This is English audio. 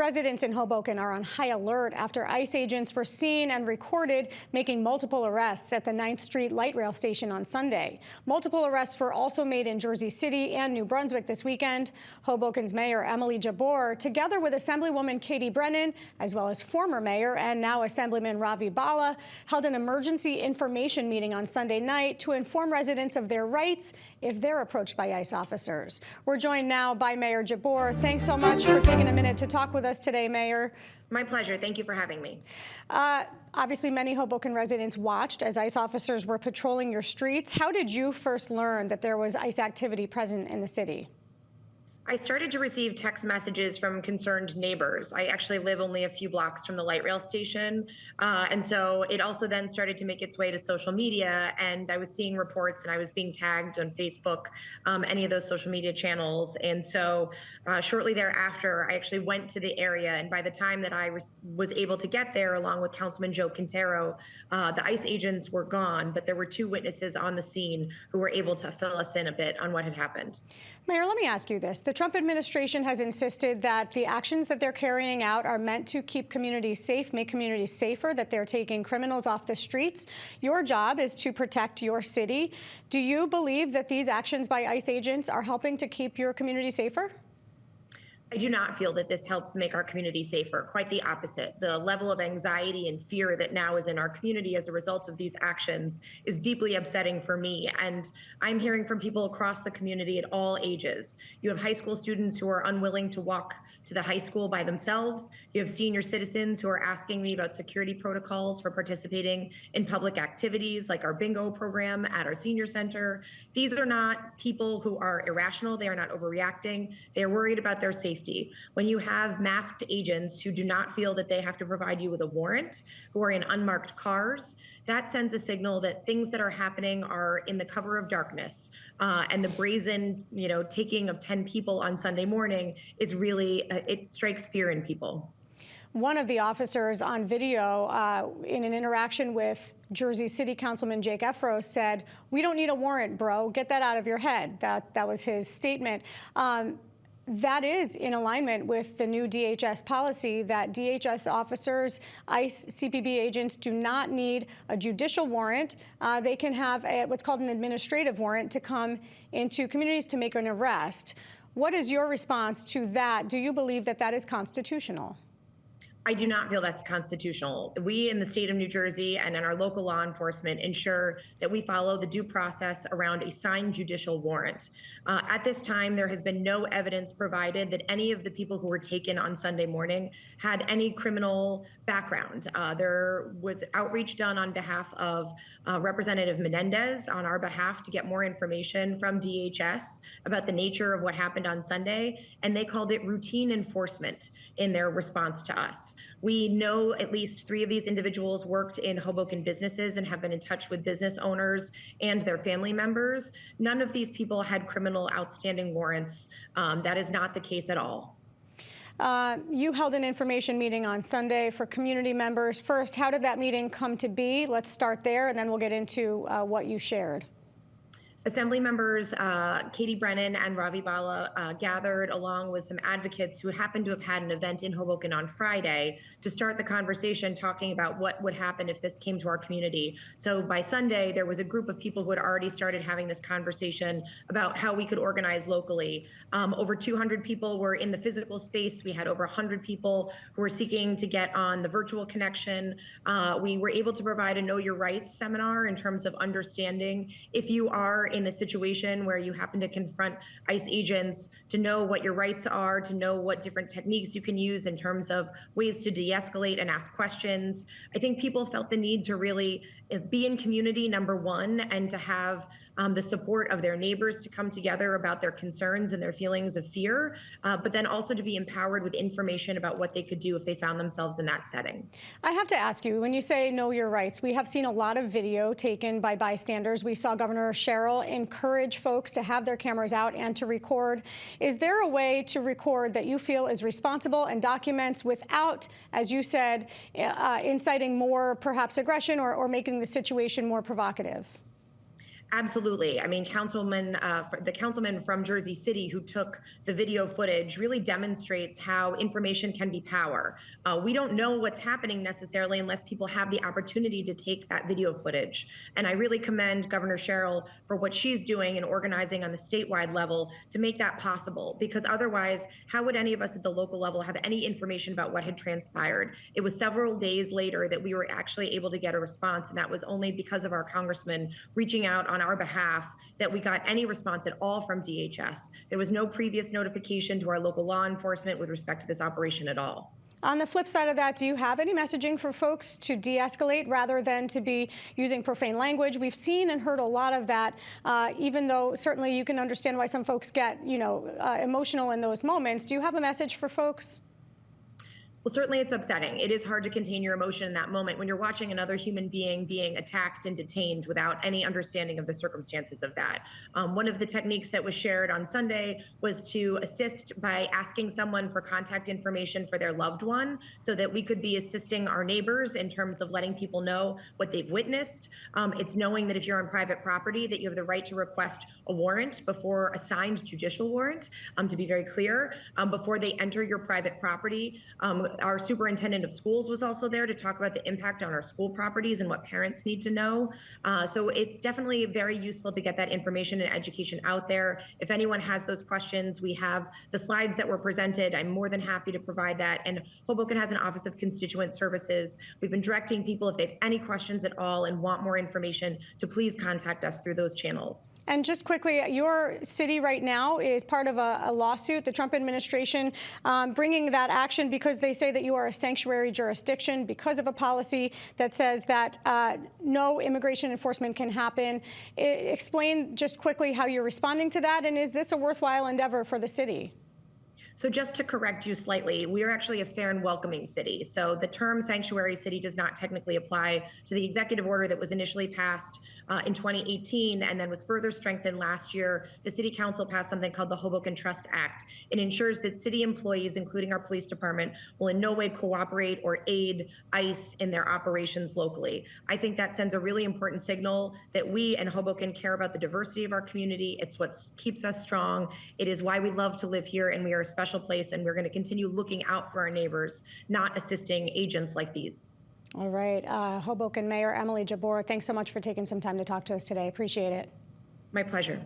Residents in Hoboken are on high alert after ICE agents were seen and recorded making multiple arrests at the 9th Street light rail station on Sunday. Multiple arrests were also made in Jersey City and New Brunswick this weekend. Hoboken's Mayor Emily Jabbour, together with Assemblywoman Katie Brennan, as well as former Mayor and now Assemblyman Ravi Bala, held an emergency information meeting on Sunday night to inform residents of their rights if they're approached by ICE officers. We're joined now by Mayor Jabbour. Thanks so much for taking a minute to talk with us today, Mayor. My pleasure. Thank you for having me. Obviously, many Hoboken residents watched as ICE officers were patrolling your streets. How did you first learn that there was ICE activity present in the city? I started to receive text messages from concerned neighbors. I actually live only a few blocks from the light rail station. And so it also then started to make its way to social media, and I was seeing reports and I was being tagged on Facebook, any of those social media channels. And so shortly thereafter, I actually went to the area. And by the time that I was able to get there, along with Councilman Joe Quintero, the ICE agents were gone, but there were two witnesses on the scene who were able to fill us in a bit on what had happened. Mayor, let me ask you this. The Trump administration has insisted that the actions that they're carrying out are meant to keep communities safe, make communities safer, that they're taking criminals off the streets. Your job is to protect your city. Do you believe that these actions by ICE agents are helping to keep your community safer? I do not feel that this helps make our community safer. Quite the opposite. The level of anxiety and fear that now is in our community as a result of these actions is deeply upsetting for me. And I'm hearing from people across the community at all ages. You have high school students who are unwilling to walk to the high school by themselves. You have senior citizens who are asking me about security protocols for participating in public activities like our bingo program at our senior center. These are not people who are irrational. They are not overreacting. They are worried about their safety. When you have masked agents who do not feel that they have to provide you with a warrant, who are in unmarked cars, that sends a signal that things that are happening are in the cover of darkness. And the brazen, taking of 10 people on Sunday morning is really, it strikes fear in people. One of the officers on video in an interaction with Jersey City Councilman Jake Efros said, "We don't need a warrant, bro. Get that out of your head." That was his statement. That is in alignment with the new DHS policy that DHS officers, ICE, CPB agents do not need a judicial warrant. They can have what's called an administrative warrant to come into communities to make an arrest. What is your response to that? Do you believe that that is constitutional? I do not feel that's constitutional. We in the state of New Jersey and in our local law enforcement ensure that we follow the due process around a signed judicial warrant. At this time, there has been no evidence provided that any of the people who were taken on Sunday morning had any criminal background. There was outreach done on behalf of Representative Menendez on our behalf to get more information from DHS about the nature of what happened on Sunday, and they called it routine enforcement in their response to us. We know at least 3 of these individuals worked in Hoboken businesses and have been in touch with business owners and their family members. None of these people had criminal outstanding warrants. That is not the case at all. You held an information meeting on Sunday for community members. First, how did that meeting come to be? Let's start there, and then we'll get into what you shared. Assembly members Katie Brennan and Ravi Bala gathered along with some advocates who happened to have had an event in Hoboken on Friday to start the conversation talking about what would happen if this came to our community. So by Sunday, there was a group of people who had already started having this conversation about how we could organize locally. Over 200 people were in the physical space. We had over 100 people who were seeking to get on the virtual connection. We were able to provide a Know Your Rights seminar in terms of understanding if you are in a situation where you happen to confront ICE agents, to know what your rights are, to know what different techniques you can use in terms of ways to de-escalate and ask questions. I think people felt the need to really be in community, number one, and to have the support of their neighbors to come together about their concerns and their feelings of fear, but then also to be empowered with information about what they could do if they found themselves in that setting. I have to ask you, when you say know your rights, we have seen a lot of video taken by bystanders. We saw Governor Sherrill encourage folks to have their cameras out and to record. Is there a way to record that you feel is responsible and documents without, as you said, inciting more perhaps aggression or making the situation more provocative? Absolutely. I mean, the councilman from Jersey City who took the video footage really demonstrates how information can be power. We don't know what's happening necessarily unless people have the opportunity to take that video footage. And I really commend Governor Sherrill for what she's doing and organizing on the statewide level to make that possible. Because otherwise, how would any of us at the local level have any information about what had transpired? It was several days later that we were actually able to get a response, and that was only because of our congressman reaching out on our behalf that we got any response at all from DHS. There was no previous notification to our local law enforcement with respect to this operation at all. On the flip side of that, do you have any messaging for folks to de-escalate rather than to be using profane language? We've seen and heard a lot of that, even though certainly you can understand why some folks get, emotional in those moments. Do you have a message for folks? Well, certainly it's upsetting. It is hard to contain your emotion in that moment when you're watching another human being being attacked and detained without any understanding of the circumstances of that. One of the techniques that was shared on Sunday was to assist by asking someone for contact information for their loved one so that we could be assisting our neighbors in terms of letting people know what they've witnessed. It's knowing that if you're on private property that you have the right to request a warrant before a signed judicial warrant, to be very clear, before they enter your private property. Our superintendent of schools was also there to talk about the impact on our school properties and what parents need to know. So it's definitely very useful to get that information and education out there. If anyone has those questions, we have the slides that were presented. I'm more than happy to provide that. And Hoboken has an Office of Constituent Services. We've been directing people, if they have any questions at all and want more information, to please contact us through those channels. And just quickly, your city right now is part of a lawsuit, the Trump administration bringing that action because they say that you are a sanctuary jurisdiction because of a policy that says that no immigration enforcement can happen. Explain just quickly how you're responding to that, and is this a worthwhile endeavor for the city? So just to correct you slightly, we are actually a fair and welcoming city. So the term sanctuary city does not technically apply to the executive order that was initially passed in 2018 and then was further strengthened last year. The city council passed something called the Hoboken Trust Act. It ensures that city employees, including our police department, will in no way cooperate or aid ICE in their operations locally. I think that sends a really important signal that we in Hoboken care about the diversity of our community. It's what keeps us strong. It is why we love to live here, and we are a special place, and we're going to continue looking out for our neighbors, not assisting agents like these. All right. Hoboken Mayor Emily Jabbour, thanks so much for taking some time to talk to us today. Appreciate it. My pleasure.